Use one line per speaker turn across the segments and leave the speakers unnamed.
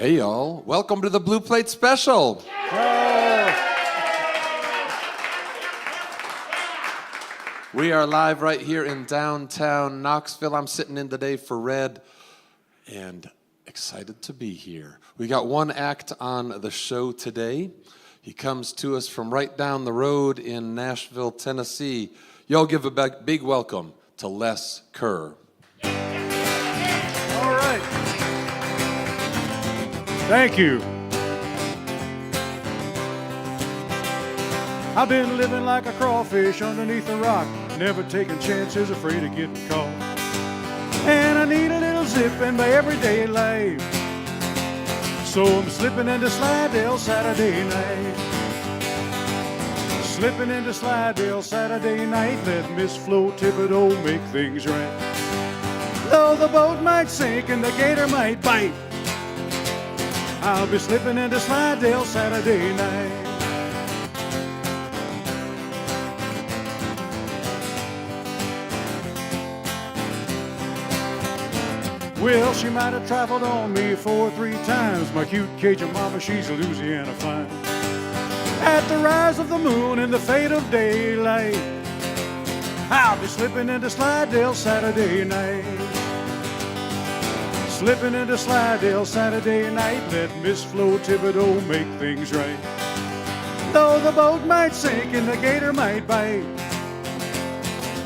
Hey y'all, welcome to the Blue Plate Special. We are live right here in downtown Knoxville. I'm sitting in today for Red and excited to be here. We got one act on the show today. He comes to us from right down the road in Nashville, Tennessee. Y'all give a big welcome to Les Kerr.
All right. Thank you. I've been living like a crawfish underneath a rock, never taking chances, afraid of getting caught. And I need a little zip in my everyday life, so I'm slipping into Slidell Saturday night. Slipping into Slidell Saturday night, let Miss Flo Thibodeau make things right. Though the boat might sink and the gator might bite, I'll be slipping into Slidell Saturday night. Well, she might have traveled on me 4 or 3 times. My cute Cajun mama, she's a Louisiana fine. At the rise of the moon and the fade of daylight, I'll be slipping into Slidell Saturday night. Slipping into Slidell Saturday night, let Miss Flo Thibodeau make things right. Though the boat might sink and the gator might bite,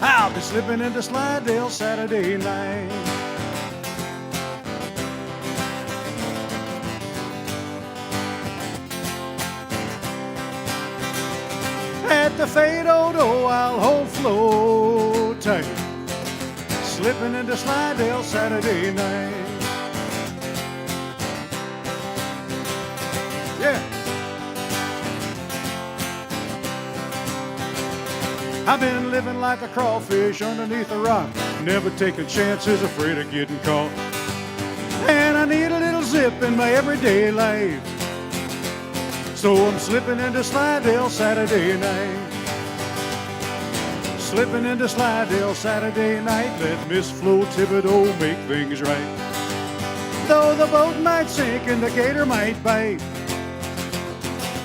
I'll be slipping into Slidell Saturday night. At the Fade-O-Do, I'll hold Flo tight, slipping into Slidell Saturday night. Yeah. I've been living like a crawfish underneath a rock, never taking chances, afraid of getting caught. And I need a little zip in my everyday life, so I'm slipping into Slidell Saturday night. Slipping into Slidell Saturday night, let Miss Flo Thibodeau make things right. Though the boat might sink and the gator might bite,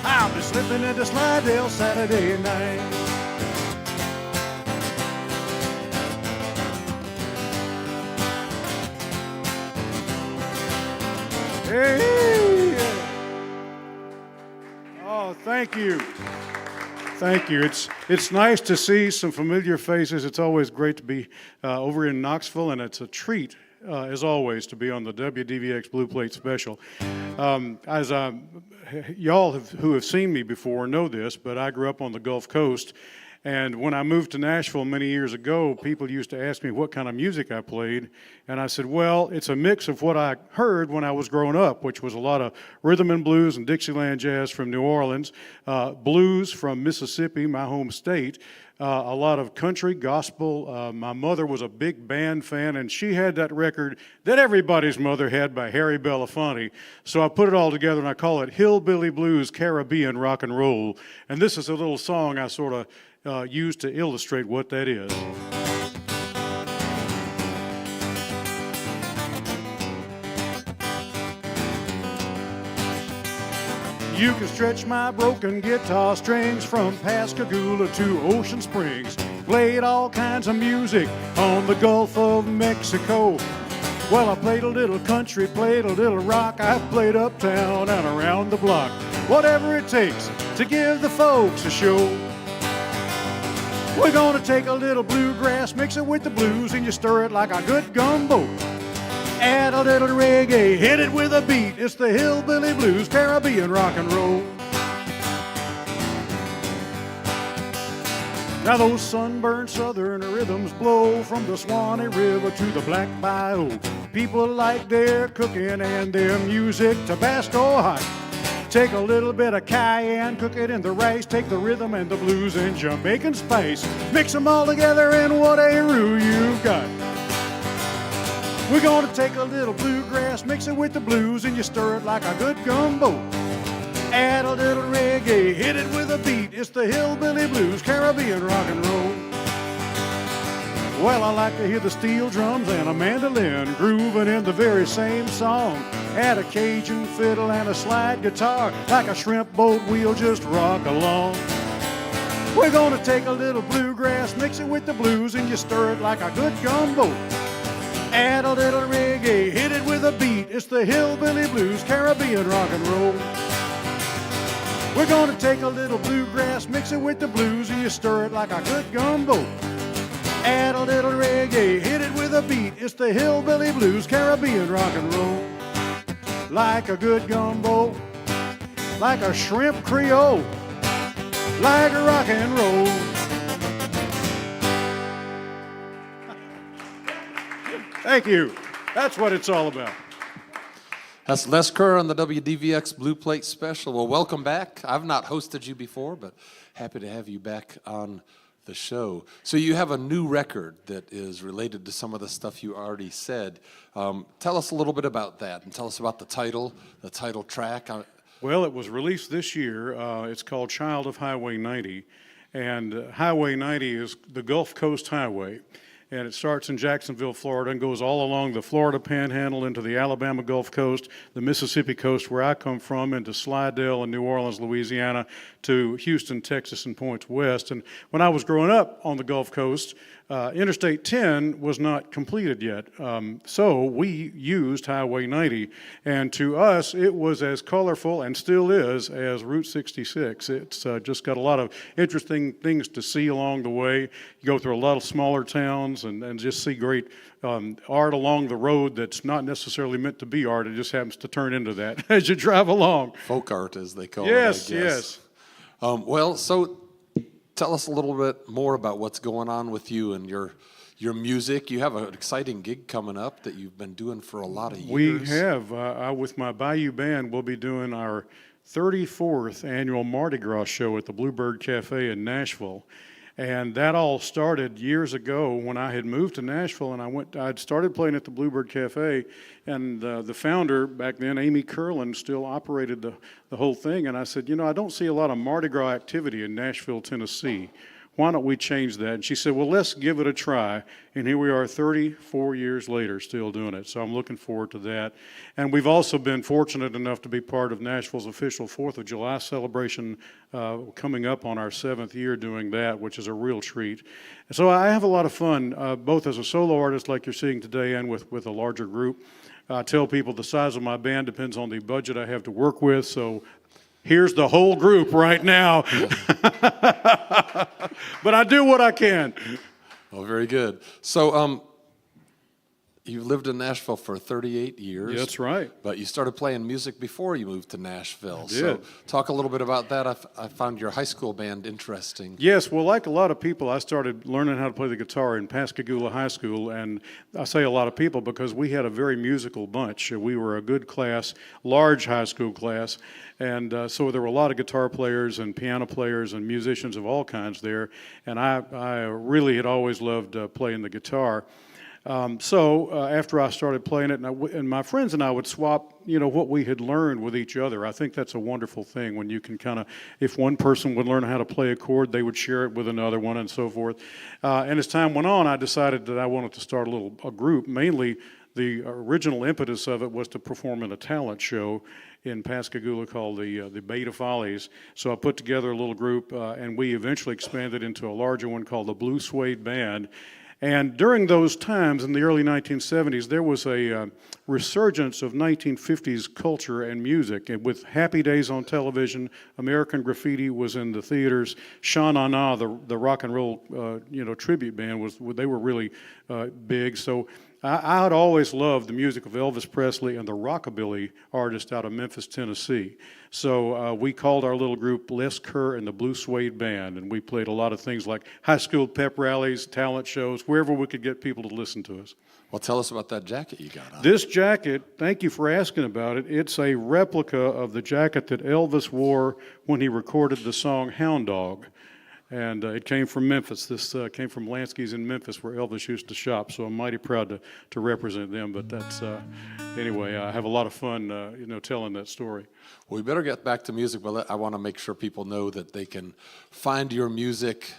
I'll be slipping into Slidell Saturday night. Hey! Oh, thank you. Thank you. It's nice to see some familiar faces. It's always great to be over in Knoxville, and it's a treat, as always, to be on the WDVX Blue Plate Special. Y'all who have seen me before know this, but I grew up on the Gulf Coast, and when I moved to Nashville many years ago, people used to ask me what kind of music I played, and I said, well, it's a mix of what I heard when I was growing up, which was a lot of rhythm and blues and Dixieland jazz from New Orleans, blues from Mississippi, my home state, a lot of country, gospel. My mother was a big band fan, and she had that record that everybody's mother had by Harry Belafonte. So I put it all together, and I call it Hillbilly Blues Caribbean Rock and Roll. And this is a little song I sort of used to illustrate what that is. You can stretch my broken guitar strings from Pascagoula to Ocean Springs. Played all kinds of music on the Gulf of Mexico. Well, I played a little country, played a little rock. I played uptown and around the block. Whatever it takes to give the folks a show. We're gonna take a little bluegrass, mix it with the blues, and you stir it like a good gumbo. Add a little reggae, hit it with a beat. It's the Hillbilly Blues Caribbean Rock and Roll. Now those sunburned southern rhythms blow from the Swanee River to the Black Bayou. People like their cooking and their music Tabasco hot. Take a little bit of cayenne, cook it in the rice, take the rhythm and the blues and Jamaican spice. Mix them all together and what a roux you've got. We're gonna take a little bluegrass, mix it with the blues, and you stir it like a good gumbo. Add a little reggae, hit it with a beat. It's the Hillbilly Blues Caribbean Rock and Roll. Well, I like to hear the steel drums and a mandolin grooving in the very same song. Add a Cajun fiddle and a slide guitar. Like a shrimp boat, we'll just rock along. We're gonna take a little bluegrass, mix it with the blues, and you stir it like a good gumbo. Add a little reggae, hit it with a beat. It's the hillbilly blues, Caribbean rock and roll. We're gonna take a little bluegrass, mix it with the blues, and you stir it like a good gumbo. Add a little reggae, hit it with a beat. It's the hillbilly blues, Caribbean rock and roll. Like a good gumbo, like a shrimp creole, like a rock and roll. Thank you. That's what it's all about.
That's Les Kerr on the WDVX Blue Plate Special. Well, welcome back. I've not hosted you before, but happy to have you back on the show. So you have a new record that is related to some of the stuff you already said. Tell us a little bit about that, and tell us about the title track.
Well, it was released this year. It's called Child of Highway 90, and Highway 90 is the Gulf Coast Highway. And it starts in Jacksonville, Florida, and goes all along the Florida Panhandle into the Alabama Gulf Coast, the Mississippi coast, where I come from, into Slidell and New Orleans, Louisiana, to Houston, Texas, and points west. And when I was growing up on the Gulf Coast, Interstate 10 was not completed yet. So we used Highway 90. And to us, it was as colorful, and still is, as Route 66. It's just got a lot of interesting things to see along the way. You go through a lot of smaller towns and just see great art along the road that's not necessarily meant to be art. It just happens to turn into that as you drive along.
Folk art, as they call
Yes,
it, I guess.
yes.
Well, so tell us a little bit more about what's going on with you and your music. You have an exciting gig coming up that you've been doing for a lot of years.
We have. With my Bayou Band, we'll be doing our 34th annual Mardi Gras show at the Bluebird Cafe in Nashville. And that all started years ago when I had moved to Nashville, and I'd started playing at the Bluebird Cafe, and the founder back then, Amy Curlin, still operated the whole thing. And I said, I don't see a lot of Mardi Gras activity in Nashville, Tennessee. Why don't we change that? And she said, well, let's give it a try. And here we are 34 years later still doing it. So I'm looking forward to that. And we've also been fortunate enough to be part of Nashville's official 4th of July celebration coming up on our 7th year doing that, which is a real treat. And so I have a lot of fun, both as a solo artist like you're seeing today and with a larger group. I tell people the size of my band depends on the budget I have to work with, so here's the whole group right now. But I do what I can.
Oh, very good. So you lived in Nashville for 38 years.
That's right.
But you started playing music before you moved to Nashville.
I did.
So talk a little bit about that. I found your high school band interesting.
Yes, well, like a lot of people, I started learning how to play the guitar in Pascagoula High School, and I say a lot of people because we had a very musical bunch. We were a good class, large high school class, and so there were a lot of guitar players and piano players and musicians of all kinds there, and I really had always loved playing the guitar. So after I started playing it, and my friends and I would swap, what we had learned with each other. I think that's a wonderful thing when you can kind of, if one person would learn how to play a chord, they would share it with another one and so forth. And as time went on, I decided that I wanted to start a group. Mainly, the original impetus of it was to perform in a talent show in Pascagoula called the Beta Follies. So I put together a little group, and we eventually expanded into a larger one called the Blue Suede Band. And during those times, in the early 1970s, there was a resurgence of 1950s culture and music. And with Happy Days on television, American Graffiti was in the theaters. Sha Na Na, the rock and roll tribute band, they were really big. So I had always loved the music of Elvis Presley and the rockabilly artist out of Memphis, Tennessee. So we called our little group Les Kerr and the Blue Suede Band, and we played a lot of things like high school pep rallies, talent shows, wherever we could get people to listen to us.
Well, tell us about that jacket you got on.
This jacket, thank you for asking about it. It's a replica of the jacket that Elvis wore when he recorded the song Hound Dog. And it came from Memphis. This came from Lansky's in Memphis, where Elvis used to shop. So I'm mighty proud to represent them. But that's anyway. I have a lot of fun, telling that story.
Well, we better get back to music, but I want to make sure people know that they can find your music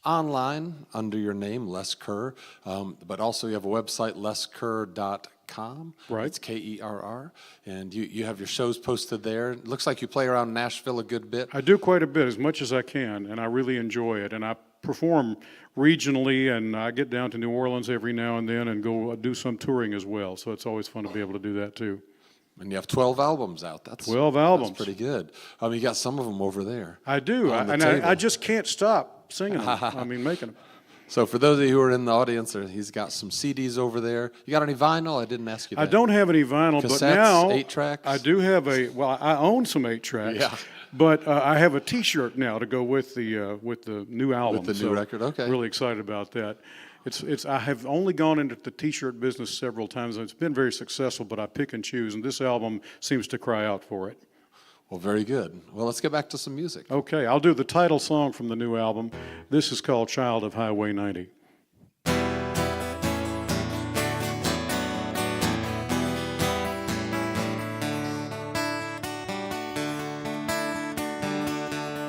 online under your name, Les Kerr, but also you have a website, leskerr.com.
Right.
It's Kerr, and you have your shows posted there. It looks like you play around Nashville a good bit.
I do quite a bit, as much as I can, and I really enjoy it. And I perform regionally, and I get down to New Orleans every now and then and go do some touring as well. So it's always fun to be able to do that too.
And you have 12 albums out. That's
12 albums.
That's pretty good. You got some of them over there.
I do,
on the
and
table.
I just can't stop singing them. I mean, making them.
So for those of you who are in the audience, he's got some CDs over there. You got any vinyl? I didn't ask you that.
I don't have any vinyl, but
Cassettes,
now
8-tracks?
I do have well, I own some 8-tracks.
Yeah.
But I have a T-shirt now to go with the new album.
With the new record, okay.
Really excited about that. I have only gone into the T-shirt business several times. It's been very successful, but I pick and choose, and this album seems to cry out for it.
Well, very good. Well, let's get back to some music.
Okay, I'll do the title song from the new album. This is called Child of Highway 90.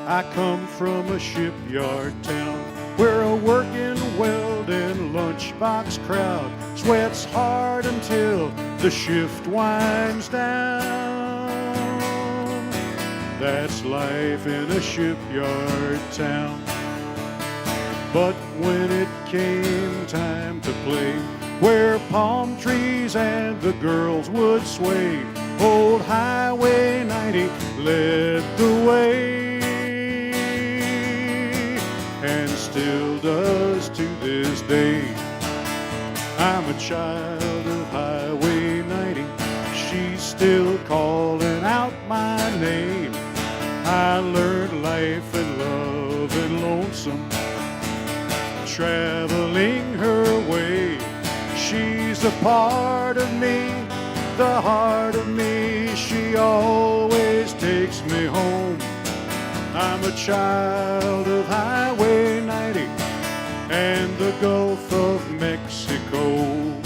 I come from a shipyard town where a working, welding lunchbox crowd sweats hard until the shift winds down. That's life in a shipyard town. But when it came time to play, where palm trees and the girls would sway, old Highway 90 led the way. And still does to this day. I'm a child of Highway 90. She's still calling out my name. I learned life and love and lonesome, traveling her way. She's a part of me, the heart of me. She always takes me home. I'm a child of Highway 90 and the Gulf of Mexico.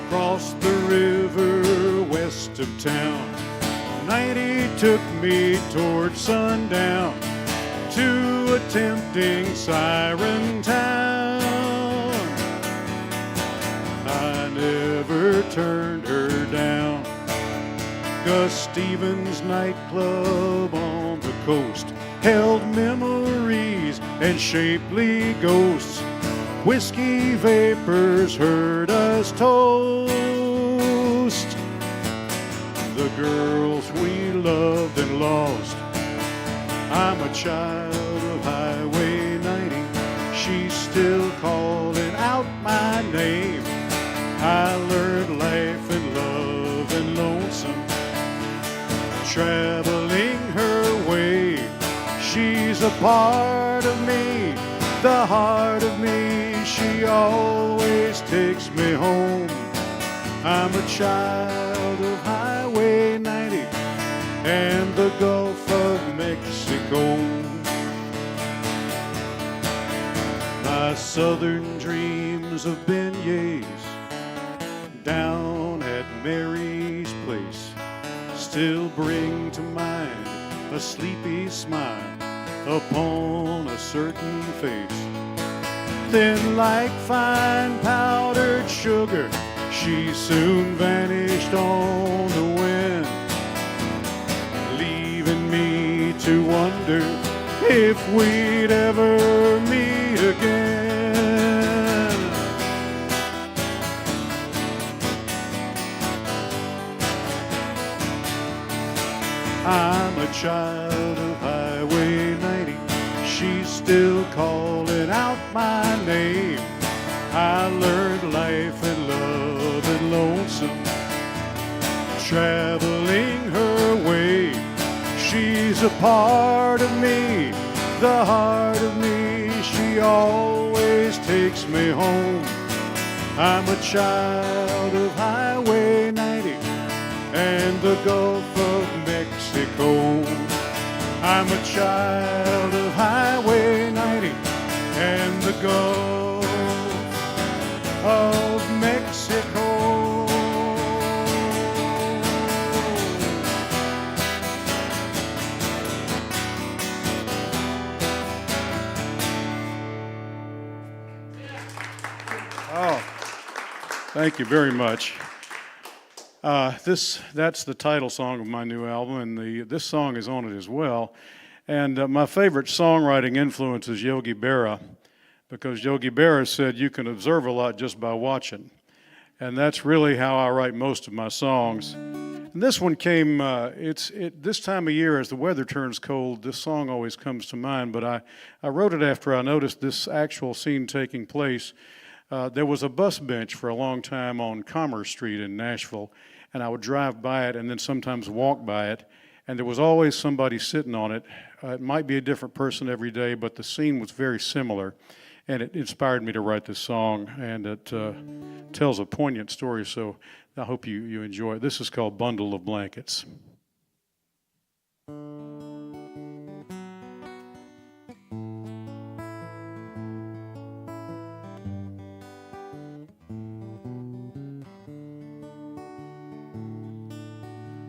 Across the river west of town, 90 took me toward sundown to a tempting siren town. I never turned her down. Gus Stevens nightclub on the coast held memories and shapely ghosts. Whiskey vapors heard us toast the girls we loved and lost. I'm a child of Highway 90. She's still calling out my name. I learned life and love and lonesome, traveling her way. She's a part of me, the heart of me. She always takes me home. I'm a child of Highway 90 and the Gulf of Mexico. My southern dreams of beignets down at Mary's place still bring to mind a sleepy smile upon a certain face. Then like fine powdered sugar, she soon vanished on the wind, leaving me to wonder if we'd ever meet again. I'm a child of Highway 90. She's still calling out my name. I learned life and love and lonesome, traveling her way. She's a part of me, the heart of me. She always takes me home. I'm a child of Highway 90 and the Gulf of Mexico. I'm a child of Highway 90 and the Gulf of Mexico. Thank you very much. That's the title song of my new album, and this song is on it as well. And my favorite songwriting influence is Yogi Berra, because Yogi Berra said you can observe a lot just by watching. And that's really how I write most of my songs. And this one came, this time of year as the weather turns cold, this song always comes to mind, but I wrote it after I noticed this actual scene taking place. There was a bus bench for a long time on Commerce Street in Nashville, and I would drive by it and then sometimes walk by it, and there was always somebody sitting on it. It might be a different person every day, but the scene was very similar, and it inspired me to write this song, and it tells a poignant story, so I hope you enjoy it. This is called Bundle of Blankets.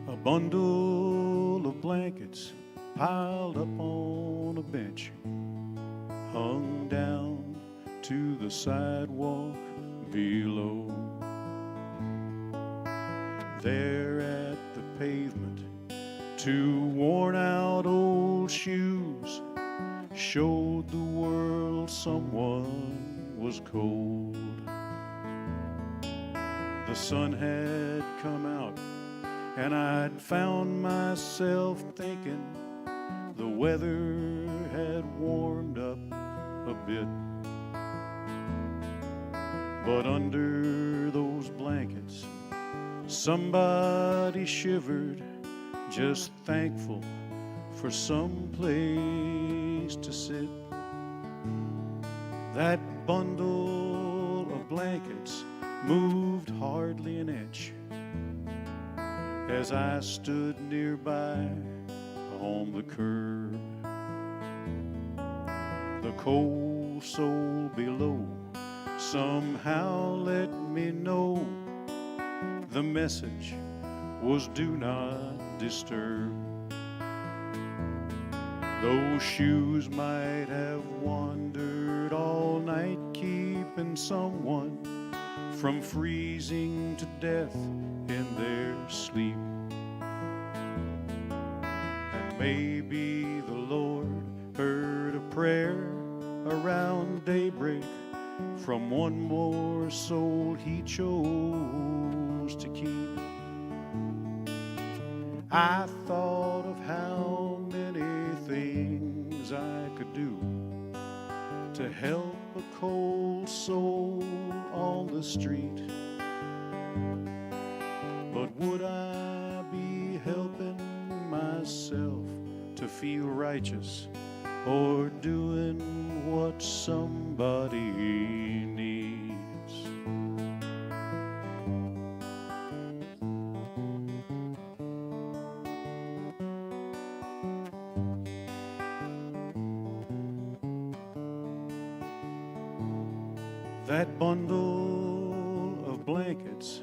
A bundle of blankets piled up on a bench, hung down to the sidewalk below. There at the pavement, two worn-out old shoes showed the world someone was cold. The sun had come out, and I'd found myself thinking the weather had warmed up a bit. But under those blankets, somebody shivered, just thankful for some place to sit. That bundle of blankets moved hardly an inch as I stood nearby on the curb. The cold soul below somehow let me know the message was do not disturb. Those shoes might have wandered all night, keeping someone from freezing to death in their sleep. And maybe the Lord heard a prayer around daybreak from one more soul he chose to keep. I thought of how many things I could do to help a cold soul on the street. But would I be helping myself to feel righteous or doing what somebody needs? That bundle of blankets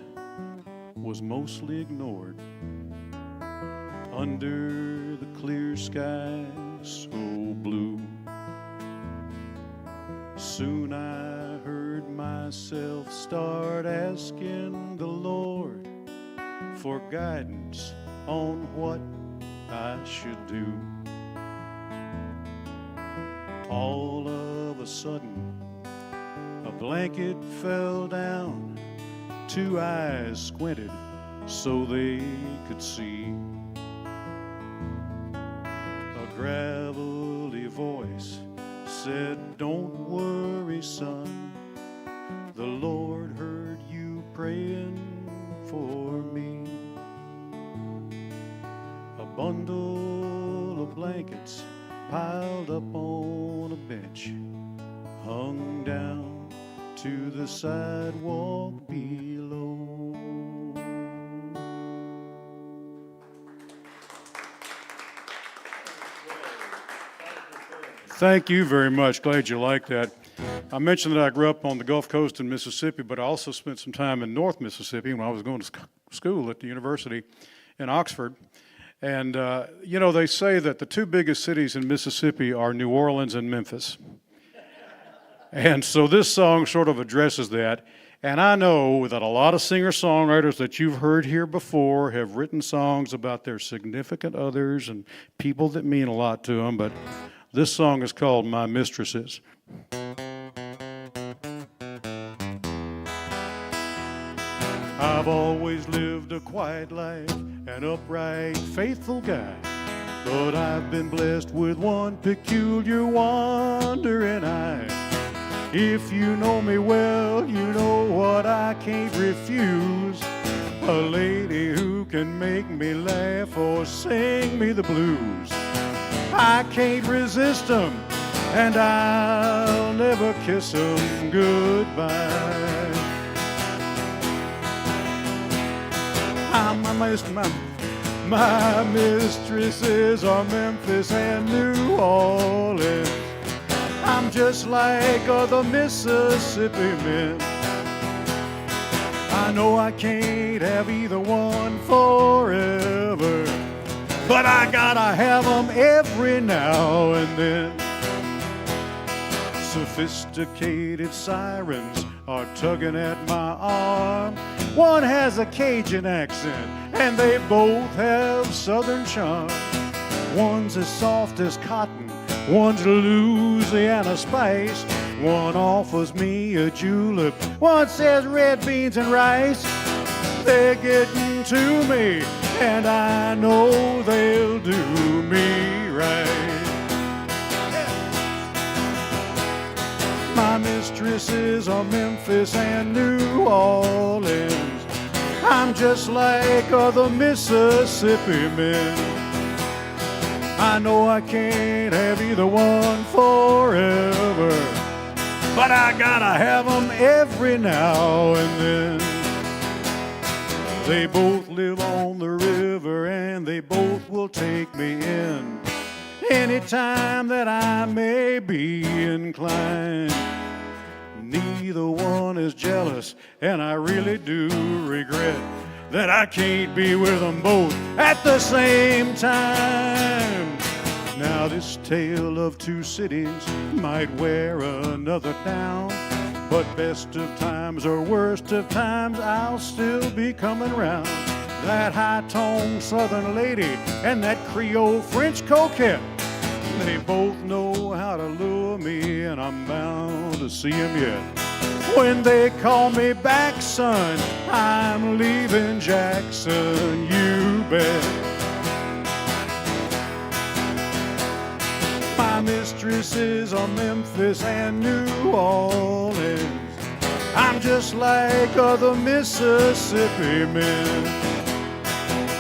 was mostly ignored under the clear sky so blue. Soon I heard myself start asking the Lord for guidance on what I should do. All of a sudden, a blanket fell down, two eyes squinted so they could see. A gravelly voice said, "Don't worry, son, the Lord heard you praying for me." A bundle of blankets piled up on a bench, hung down to the sidewalk below. Thank you very much. Glad you liked that. I mentioned that I grew up on the Gulf Coast in Mississippi, but I also spent some time in North Mississippi when I was going to school at the university in Oxford. And, they say that the two biggest cities in Mississippi are New Orleans and Memphis. And so this song sort of addresses that. And I know that a lot of singer-songwriters that you've heard here before have written songs about their significant others and people that mean a lot to them, but this song is called My Mistresses. I've always lived a quiet life, an upright, faithful guy, but I've been blessed with one peculiar, wandering eye. If you know me well, you know what I can't refuse. A lady who can make me laugh or sing me the blues. I can't resist them, and I'll never kiss them goodbye. My mistresses are Memphis and New Orleans. I'm just like other Mississippi men. I know I can't have either one forever, but I gotta have them every now and then. Sophisticated sirens are tugging at my arm. One has a Cajun accent, and they both have southern charm. One's as soft as cotton, one's Louisiana spice. One offers me a julep, one says red beans and rice. They're getting to me, and I know they'll do me right. My mistresses are Memphis and New Orleans. I'm just like other Mississippi men. I know I can't have either one forever, but I gotta have them every now and then. They both live on the river and they both will take me in anytime that I may be inclined. Neither one is jealous, and I really do regret that I can't be with them both at the same time. Now this tale of two cities might wear another down, but best of times or worst of times, I'll still be coming round. That high-toned southern lady and that Creole French coquette, they both know how to lure me, and I'm bound to see them yet. When they call me back, son, I'm leaving Jackson, you bet. My mistresses are Memphis and New Orleans. I'm just like other Mississippi men.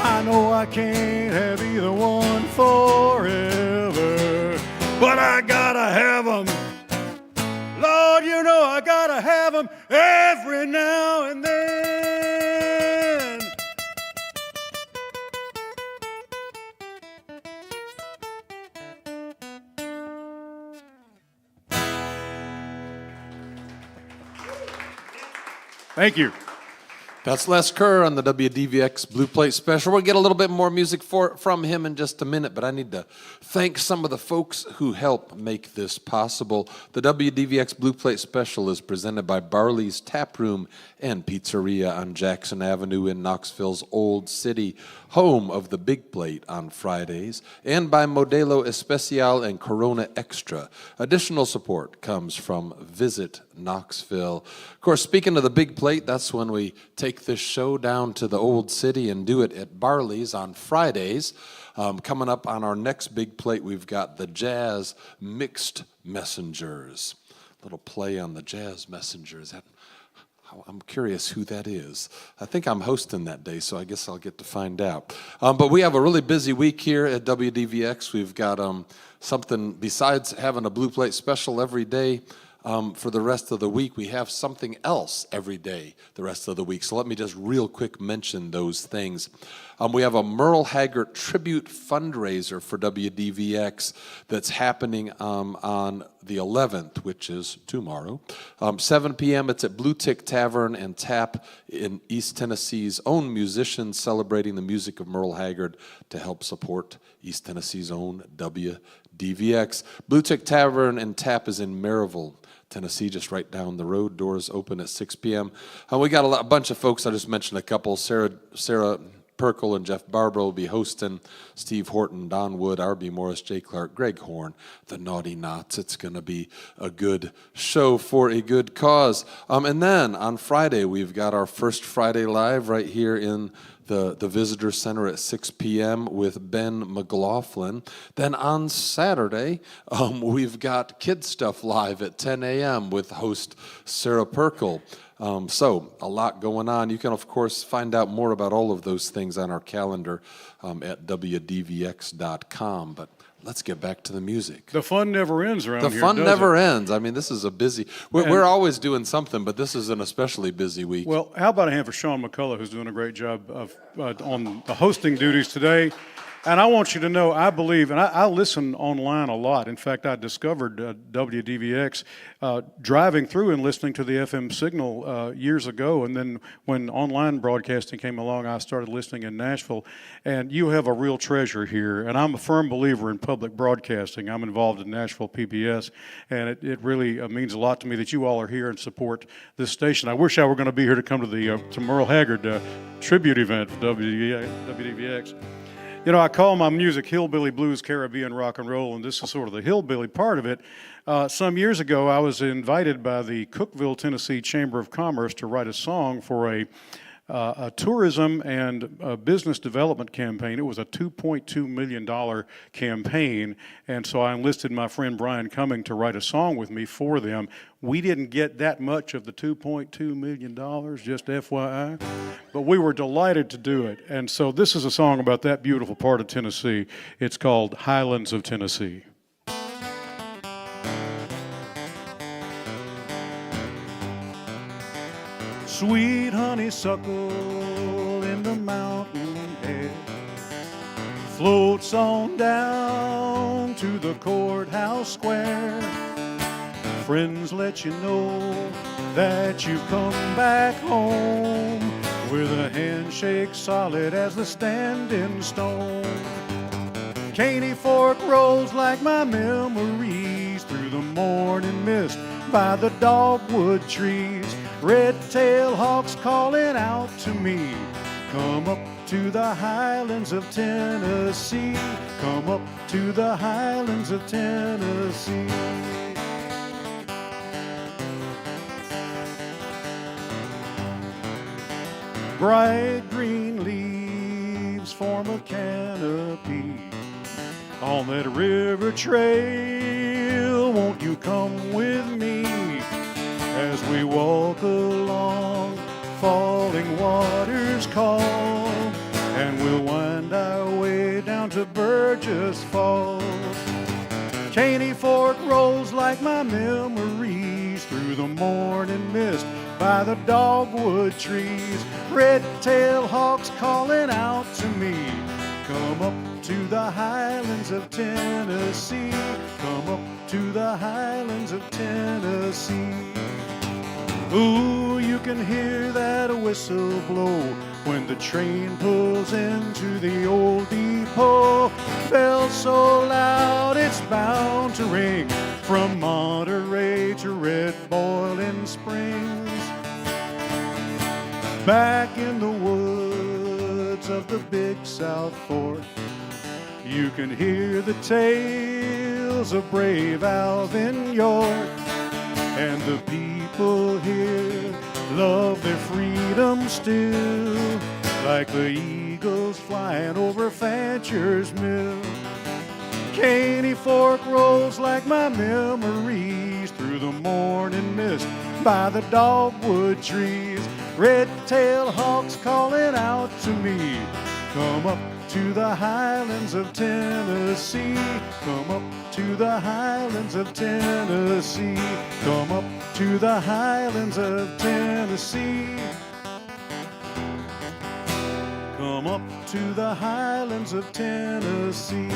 I know I can't have either one forever, but I gotta have them. Lord, you know I gotta have them every now and then. Thank you.
That's Les Kerr on the WDVX Blue Plate Special. We'll get a little bit more music from him in just a minute, but I need to thank some of the folks who help make this possible. The WDVX Blue Plate Special is presented by Barley's Tap Room and Pizzeria on Jackson Avenue in Knoxville's Old City, home of the Big Plate on Fridays, and by Modelo Especial and Corona Extra. Additional support comes from Visit Knoxville. Of course, speaking of the Big Plate, that's when we take this show down to the Old City and do it at Barley's on Fridays. Coming up on our next Big Plate, we've got the Jazz Mixed Messengers. A little play on the Jazz Messengers. I'm curious who that is. I think I'm hosting that day, so I guess I'll get to find out. But we have a really busy week here at WDVX. We've got something, besides having a Blue Plate Special every day, for the rest of the week, we have something else every day the rest of the week. So let me just real quick mention those things. We have a Merle Haggard tribute fundraiser for WDVX that's happening on the 11th, which is tomorrow. 7 p.m. It's at Blue Tick Tavern and Tap in East Tennessee's own musicians, celebrating the music of Merle Haggard to help support East Tennessee's own WDVX. Blue Tick Tavern and Tap is in Maryville, Tennessee, just right down the road. Doors open at 6 p.m. We got a bunch of folks. I just mentioned a couple. Sarah Perkle and Jeff Barbara will be hosting. Steve Horton, Don Wood, R.B. Morris, Jay Clark, Greg Horn, the Naughty Knots. It's going to be a good show for a good cause. And then on Friday, we've got our first Friday Live right here in the Visitor Center at 6 p.m. with Ben McLaughlin. Then on Saturday, we've got Kid Stuff Live at 10 a.m. with host Sarah Perkle. So a lot going on. You can, of course, find out more about all of those things on our calendar at WDVX.com. But let's get back to the music.
The fun never ends around here,
The fun
does
never
it?
ends. I mean, this is a busy... We're always doing something, but this is an especially busy week.
Well, how about a hand for Sean McCullough, who's doing a great job on the hosting duties today. And I want you to know, I believe, and I listen online a lot. In fact, I discovered WDVX driving through and listening to the FM signal years ago. And then when online broadcasting came along, I started listening in Nashville. And you have a real treasure here. And I'm a firm believer in public broadcasting. I'm involved in Nashville PBS. And it really means a lot to me that you all are here and support this station. I wish I were going to be here to come to the to Merle Haggard tribute event for WDVX. You know, I call my music hillbilly blues, Caribbean rock and roll, and this is sort of the hillbilly part of it. Some years ago, I was invited by the Cookeville, Tennessee Chamber of Commerce to write a song for a tourism and business development campaign. It was a $2.2 million campaign, and so I enlisted my friend Brian Cumming to write a song with me for them. We didn't get that much of the $2.2 million, just FYI, but we were delighted to do it. And so this is a song about that beautiful part of Tennessee. It's called Highlands of Tennessee. Sweet honeysuckle in the mountain air floats on down to the courthouse square. Friends let you know that you've come back home with a handshake solid as the standing stone. Caney Fork rolls like my memories through the morning mist by the dogwood trees. Red-tailed hawks calling out to me, come up to the highlands of Tennessee, come up to the highlands of Tennessee. Bright green leaves form a canopy on that river trail. Won't you come with me as we walk along falling waters call, and we'll wind our way down to Burgess Falls. Caney Fork rolls like my memories through the morning mist by the dogwood trees. Red-tailed hawks calling out to me, come up to the highlands of Tennessee, come up to the highlands of Tennessee. Ooh, you can hear that whistle blow when the train pulls into the old depot. Bells so loud it's bound to ring from Monterey to Red Boiling Springs. Back in the woods of the Big South Fork, you can hear the tales of brave Alvin York, and the people here love their freedom still, like the eagles flying over Fancher's Mill. Caney Fork rolls like my memories through the morning mist by the dogwood trees. Red-tailed hawks calling out to me, come up to the highlands of Tennessee, come up to the highlands of Tennessee, come up to the highlands of Tennessee, come up to the highlands of Tennessee.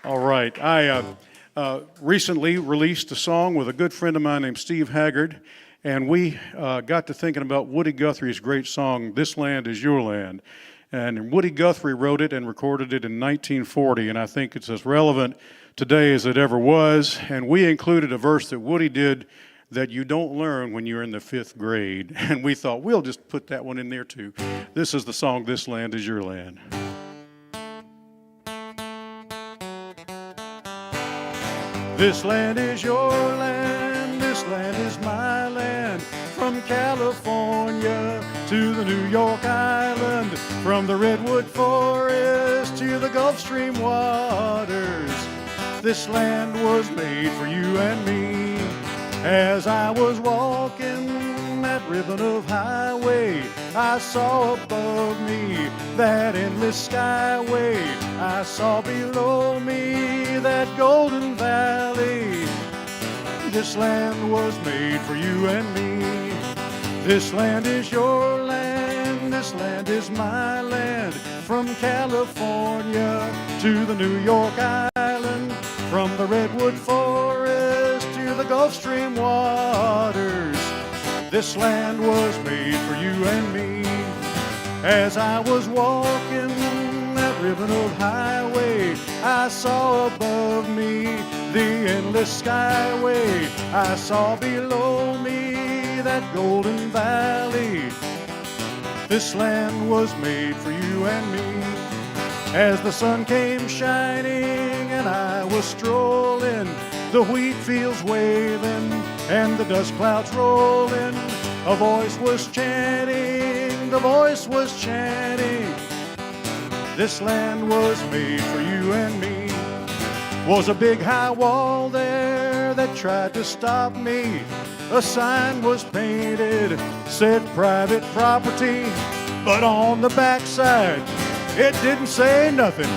All right, I recently released a song with a good friend of mine named Steve Haggard, And we got to thinking about Woody Guthrie's great song, This Land Is Your Land. And Woody Guthrie wrote it and recorded it in 1940, and I think it's as relevant today as it ever was. And we included a verse that Woody did that you don't learn when you're in the 5th grade. And we thought, we'll just put that one in there too. This is the song, This Land Is Your Land. This land is your land, this land is my land. From California to the New York Island, from the Redwood Forest to the Gulf Stream waters. This land was made for you and me. As I was walking that ribbon of highway, I saw above me that endless skyway. I saw below me that golden valley. This land was made for you and me. This land is your land, this land is my land. From California to the New York Island, from the Redwood Forest to the Gulf Stream waters. This land was made for you and me. As I was walking that ribbon of highway, I saw above me the endless skyway. I saw below me that golden valley. This land was made for you and me. As the sun came shining and I was strolling, the wheat fields waving and the dust clouds rolling, a voice was chanting, the voice was chanting. This land was made for you and me. Was a big high wall there that tried to stop me. A sign was painted, said private property, but on the backside it didn't say nothing.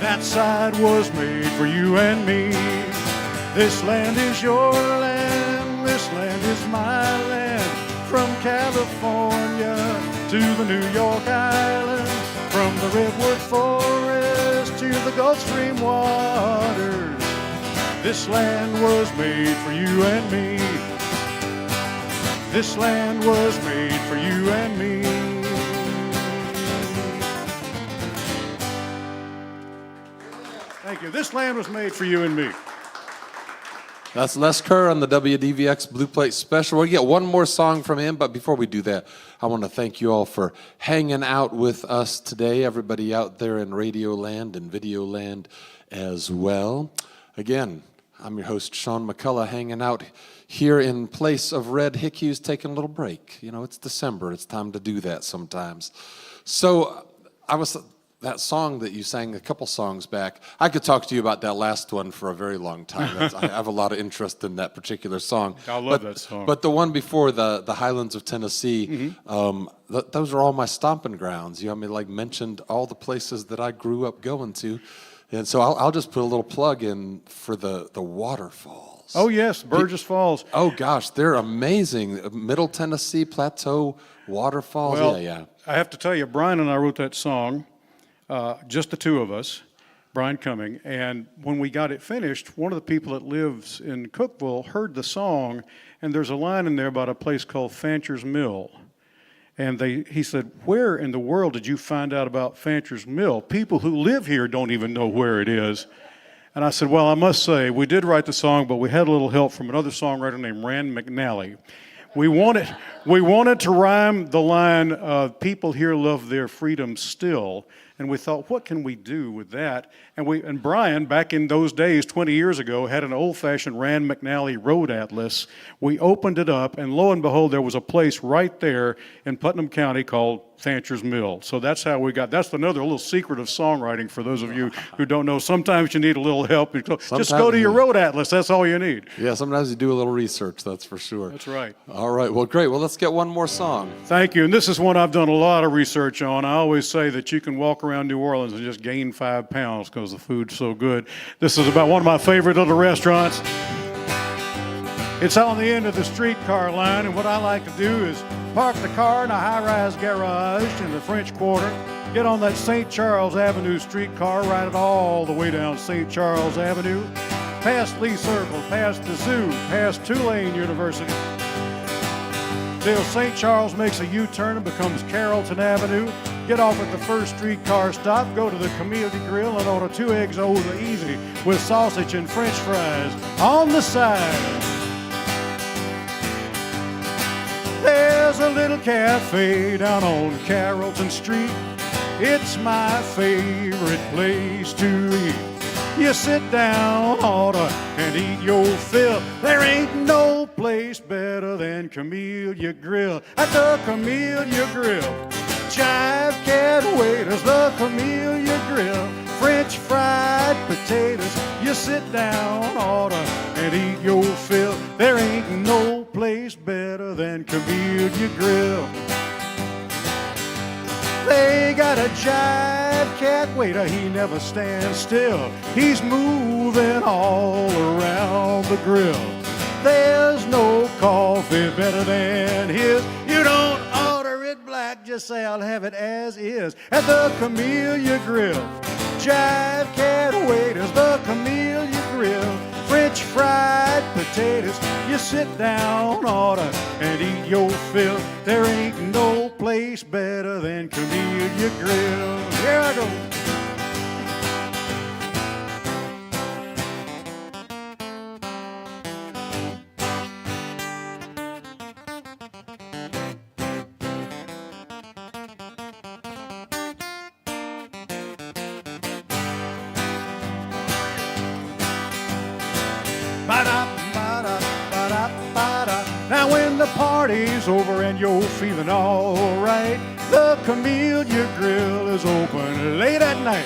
That side was made for you and me. This land is your land, this land is my land. From California to the New York Island, from the Redwood Forest to the Gulf Stream waters. This land was made for you and me. This land was made for you and me. Thank you. This land was made for you and me.
That's Les Kerr on the WDVX Blue Plate Special. We'll get one more song from him, but before we do that, I want to thank you all for hanging out with us today, everybody out there in Radio Land and Video Land as well. Again, I'm your host, Sean McCullough, hanging out here in place of Red Hickey's taking a little break. You know, it's December. It's time to do that sometimes. So that song that you sang a couple songs back, I could talk to you about that last one for a very long time. I have a lot of interest in that particular song.
I love that song.
But the one before, the Highlands of Tennessee, those are all my stomping grounds. You know, I mean, like mentioned all the places that I grew up going to. And so I'll just put a little plug in for the waterfalls.
Oh, yes, Burgess Falls.
Oh, gosh, they're amazing. Middle Tennessee Plateau waterfalls.
Well,
yeah.
I have to tell you, Brian and I wrote that song, just the two of us, Brian Cumming. And when we got it finished, one of the people that lives in Cookville heard the song, and there's a line in there about a place called Fancher's Mill. And he said, where in the world did you find out about Fancher's Mill? People who live here don't even know where it is. And I said, well, I must say, we did write the song, but we had a little help from another songwriter named Rand McNally. We wanted to rhyme the line, people here love their freedom still. And we thought, what can we do with that? And Brian, back in those days, 20 years ago, had an old-fashioned Rand McNally road atlas. We opened it up, and lo and behold, there was a place right there in Putnam County called Fancher's Mill. So that's how we got, that's another little secret of songwriting for those of you who don't know. Sometimes you need a little help. Just go to your road atlas. That's all you need.
Yeah, sometimes you do a little research, that's for sure.
That's right.
All right, well, great. Well, let's get one more song.
Thank you. And this is one I've done a lot of research on. I always say that you can walk around New Orleans and just gain 5 pounds because the food's so good. This is about one of my favorite little restaurants. It's on the end of the streetcar line, and what I like to do is park the car in a high-rise garage in the French Quarter, get on that St. Charles Avenue streetcar, ride it all the way down St. Charles Avenue, past Lee Circle, past the zoo, past Tulane University, till St. Charles makes a U-turn and becomes Carrollton Avenue. Get off at the first streetcar stop, go to the Community Grill and order 2 eggs over easy with sausage and french fries on the side. There's a little cafe down on Carrollton Street. It's my favorite place to eat. You sit down, order, and eat your fill. There ain't no place better than Camellia Grill. At the Camellia Grill, jive cat waiters, the Camellia Grill. French fried potatoes, you sit down, order, and eat your fill. There ain't no place better than Camellia Grill. They got a jive cat waiter, he never stands still. He's moving all around the grill. There's no coffee better than his. You don't order it black, just say I'll have it as is. At the Camellia Grill, jive cat waiters, the Camellia Grill. French fried potatoes, you sit down, order, and eat your fill. There ain't no place better than Camellia Grill. Here I go. Now when the party's over and you're feeling all right, the Camellia Grill is open late at night.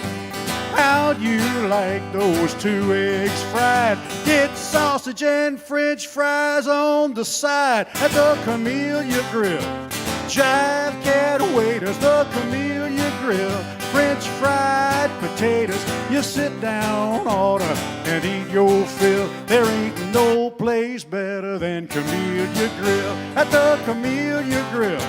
How'd you like those 2 eggs fried? Get sausage and french fries on the side at the Camellia Grill. Jive cat waiters, the Camellia Grill. French fried potatoes, you sit down, order, and eat your fill. There ain't no place better than Camellia Grill. At the Camellia Grill,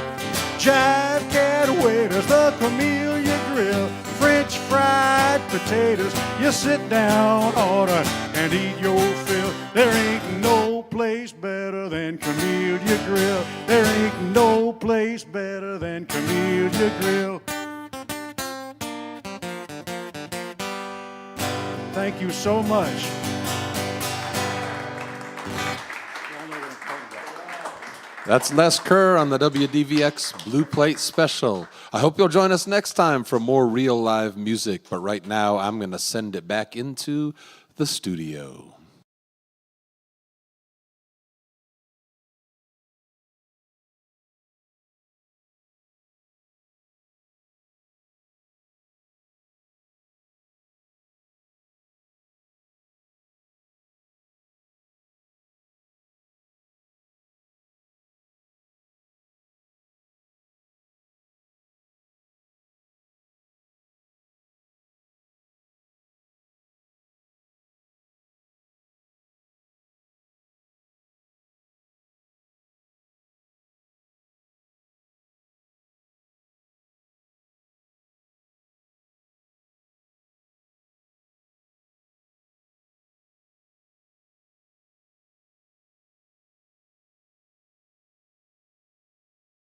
jive cat waiters, the Camellia Grill. French fried potatoes, you sit down, order, and eat your fill. There ain't no place better than Camellia Grill. There ain't no place better than Camellia Grill. Thank you so much.
That's Les Kerr on the WDVX Blue Plate Special. I hope you'll join us next time for more real live music, but right now I'm going to send it back into the studio.